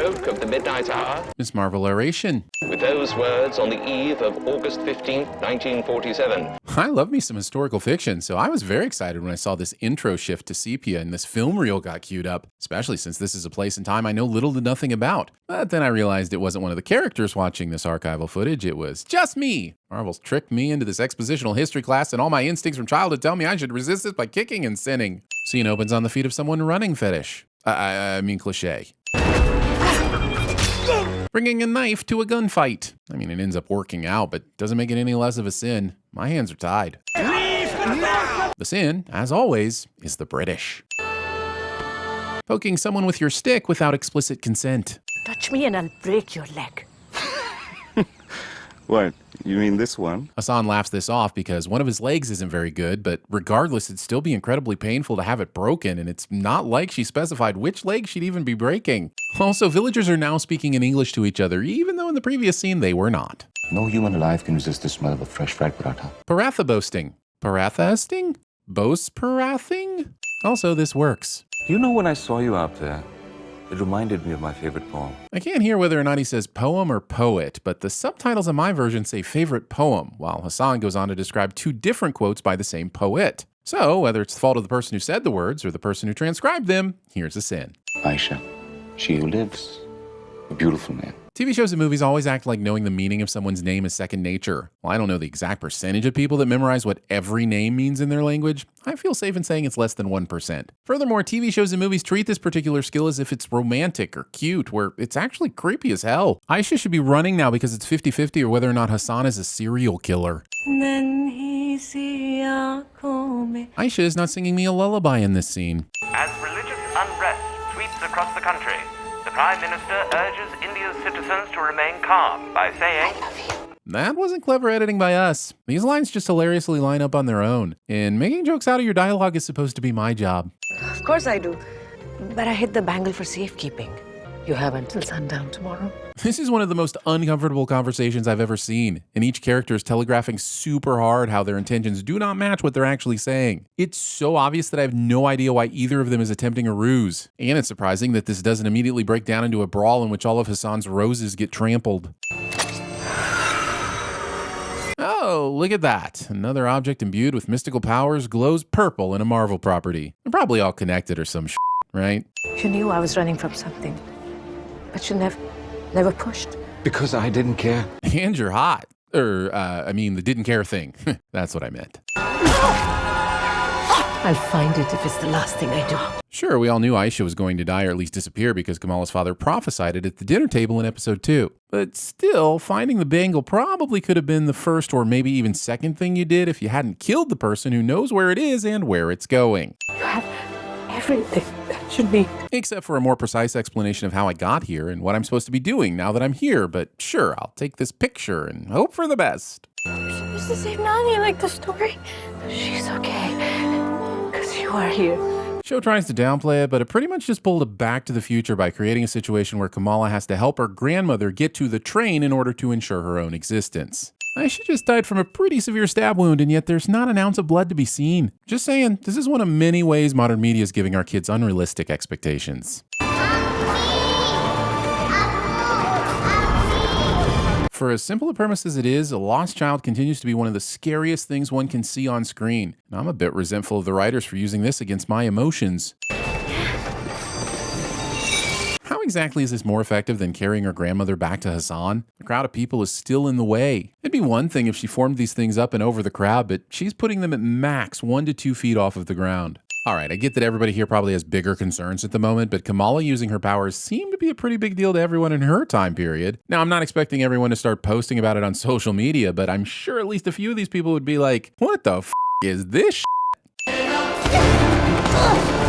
stroke of the midnight hour. Miss Marvel oration. With those words on the eve of August 15th, 1947. I love me some historical fiction, so I was very excited when I saw this intro shift to sepia and this film reel got queued up, especially since this is a place and time I know little to nothing about. But then I realized it wasn't one of the characters watching this archival footage, it was just me. Marvel's tricked me into this expositional history class, and all my instincts from childhood tell me I should resist this by kicking and sinning. Scene opens on the feet of someone running fetish. I mean cliche. Bringing a knife to a gunfight. I mean, it ends up working out, but doesn't make it any less of a sin. My hands are tied. The sin, as always, is the British. Poking someone with your stick without explicit consent. Touch me and I'll break your leg. What? You mean this one? Hassan laughs this off because one of his legs isn't very good, but regardless, it'd still be incredibly painful to have it broken, and it's not like she specified which leg she'd even be breaking. Also, villagers are now speaking in English to each other, even though in the previous scene they were not. No human alive can resist the smell of a fresh fried paratha. Paratha boasting. Paratha-esting? Boast-parathing? Also, this works. Do you know when I saw you out there? It reminded me of my favorite poem. I can't hear whether or not he says poem or poet, but the subtitles in my version say favorite poem, while Hassan goes on to describe two different quotes by the same poet. So, whether it's the fault of the person who said the words or the person who transcribed them, here's a sin. Aisha, she who lives, a beautiful name. TV shows and movies always act like knowing the meaning of someone's name is second nature. Well, I don't know the exact percentage of people that memorize what every name means in their language. I feel safe in saying it's less than 1%. Furthermore, TV shows and movies treat this particular skill as if it's romantic or cute, where it's actually creepy as hell. Aisha should be running now because it's 50-50 or whether or not Hassan is a serial killer. Aisha is not singing me a lullaby in this scene. As religious unrest sweeps across the country, the Prime Minister urges India's citizens to remain calm by saying, That wasn't clever editing by us. These lines just hilariously line up on their own. And making jokes out of your dialogue is supposed to be my job. Of course I do. But I hid the bangle for safekeeping. You have until sundown tomorrow. This is one of the most uncomfortable conversations I've ever seen, and each character is telegraphing super hard how their intentions do not match what they're actually saying. It's so obvious that I have no idea why either of them is attempting a ruse. And it's surprising that this doesn't immediately break down into a brawl in which all of Hassan's roses get trampled. Oh, look at that. Another object imbued with mystical powers glows purple in a Marvel property. They're probably all connected or some shit, right? You knew I was running from something, but you never pushed. Because I didn't care. And you're hot. I mean the didn't care thing. That's what I meant. I'll find it if it's the last thing I do. Sure, we all knew Aisha was going to die or at least disappear because Kamala's father prophesied it at the dinner table in episode 2. But still, finding the bangle probably could have been the first or maybe even second thing you did if you hadn't killed the person who knows where it is and where it's going. You have everything that you need. Except for a more precise explanation of how I got here and what I'm supposed to be doing now that I'm here, but sure, I'll take this picture and hope for the best. You're supposed to save Nani like the story. She's okay, because you are here. Show tries to downplay it, but it pretty much just pulled a Back to the Future by creating a situation where Kamala has to help her grandmother get to the train in order to ensure her own existence. Aisha just died from a pretty severe stab wound, and yet there's not an ounce of blood to be seen. Just saying, this is one of many ways modern media is giving our kids unrealistic expectations. For as simple a premise as it is, a lost child continues to be one of the scariest things one can see on screen. And I'm a bit resentful of the writers for using this against my emotions. How exactly is this more effective than carrying her grandmother back to Hassan? The crowd of people is still in the way. It'd be one thing if she formed these things up and over the crowd, but she's putting them at max 1 to 2 feet off of the ground. Alright, I get that everybody here probably has bigger concerns at the moment, but Kamala using her powers seemed to be a pretty big deal to everyone in her time period. Now, I'm not expecting everyone to start posting about it on social media, but I'm sure at least a few of these people would be like, what the f*** is this shit?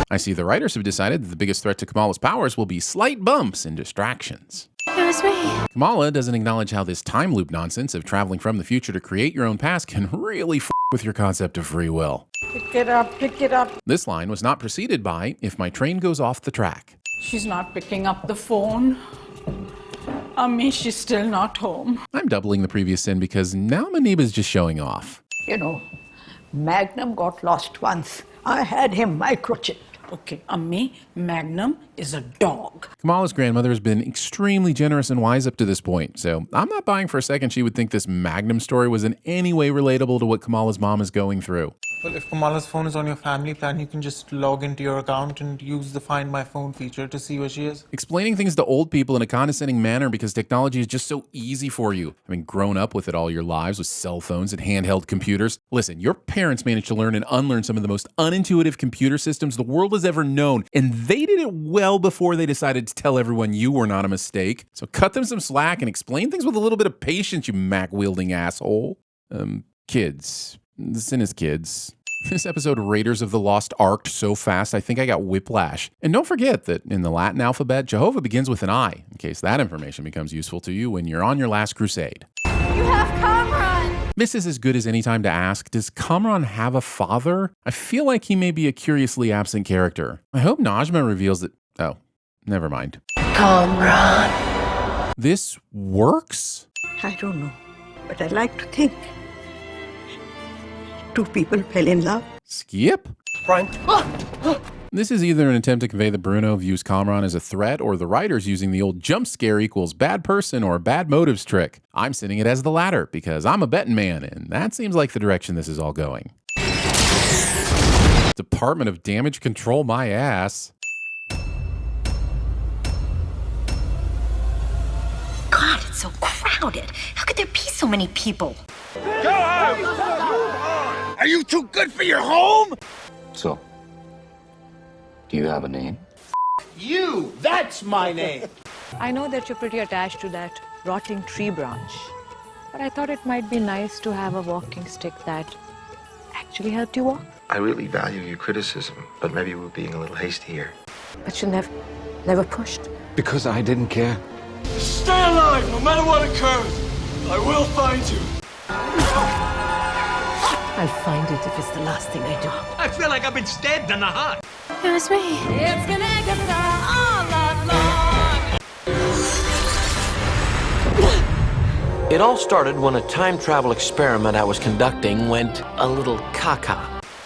I see the writers have decided that the biggest threat to Kamala's powers will be slight bumps and distractions. It was me. Kamala doesn't acknowledge how this time loop nonsense of traveling from the future to create your own past can really f*** with your concept of free will. Pick it up, pick it up. This line was not preceded by, if my train goes off the track. She's not picking up the phone. She's still not home. I'm doubling the previous sin because now Maniba's just showing off. You know, Magnum got lost once. I had him microchipped. Okay, Ammi, Magnum is a dog. Kamala's grandmother has been extremely generous and wise up to this point, so I'm not buying for a second she would think this Magnum story was in any way relatable to what Kamala's mom is going through. Well, if Kamala's phone is on your family plan, you can just log into your account and use the Find My Phone feature to see where she is. Explaining things to old people in a condescending manner because technology is just so easy for you. Having grown up with it all your lives with cell phones and handheld computers. Listen, your parents managed to learn and unlearn some of the most unintuitive computer systems the world has ever known, and they did it well before they decided to tell everyone you were not a mistake. So cut them some slack and explain things with a little bit of patience, you Mac-wielding asshole. Kids. The sin is kids. This episode Raiders of the Lost Ark so fast I think I got whiplash. And don't forget that in the Latin alphabet, Jehovah begins with an I, in case that information becomes useful to you when you're on your last crusade. You have Kamran! This is as good as any time to ask, does Kamran have a father? I feel like he may be a curiously absent character. I hope Najma reveals that... Oh, never mind. Kamran. This works? I don't know, but I like to think two people fell in love. Skip? Brian. This is either an attempt to convey that Bruno views Kamran as a threat, or the writers using the old jump scare equals bad person or bad motives trick. I'm sending it as the latter because I'm a betting man, and that seems like the direction this is all going. Department of Damage Control my ass. God, it's so crowded. How could there be so many people? Go home! Are you too good for your home? So, do you have a name? You! That's my name! I know that you're pretty attached to that rotting tree branch, but I thought it might be nice to have a walking stick that actually helped you walk. I really value your criticism, but maybe we're being a little hasty here. But you never pushed. Because I didn't care. Stay alive, no matter what occurs. I will find you. I'll find it if it's the last thing I do. I feel like I've been stabbed in the heart. It was me. It's gonna get all long. It all started when a time travel experiment I was conducting went a little caca.